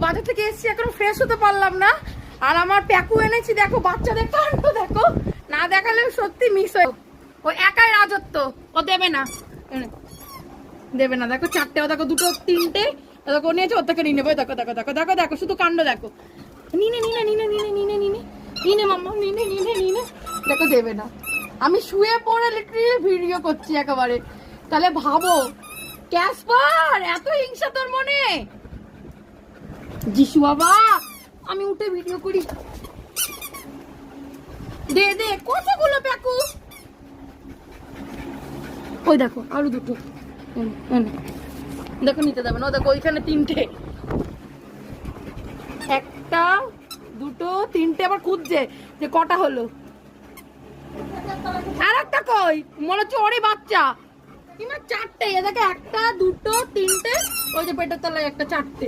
বাজার থেকে এসেছি, এখনো ফ্রেশ হতে পারলাম না। আর আমার প্যাকু এনেছি, দেখো বাচ্চাদের কাণ্ড দেখো, না দেখালে সত্যি মিস হয়ে। ও একাই রাজত্ব, ও দেবে না, দেবে না। দেখো চারটে, ও দেখো দুটো তিনটে, দেখো নিয়েছে, ওর থেকে নিয়ে নেবো। দেখো দেখো দেখো দেখো দেখো শুধু কাণ্ড দেখো। নিনে নিনে নিনে নিনে নিনে নিনে নিনে মাম্মা নিনে নিনে নিনে, দেখো দেবে না। আমি শুয়ে পড়ে লিটারালি ভিডিও করছি একেবারে, তাহলে ভাবো ক্যাসপার এত হিংসা তোর মনে। যিশু বাবা, আমি উঠে ভিডিও করি। দে দে কতগুলো প্যাকু, ওই দেখো আরো দুটো, দেখো নিতে দেবে না। দেখো ওইখানে তিনটে, একটা দুটো তিনটে, আবার খুঁজছে যে কটা হলো। আর একটা কই, মনে হচ্ছে ওরই বাচ্চা। কিংবা চারটে, এ দেখে একটা দুটো তিনটে, ওই যে পেটের তলায় একটা, চারটে।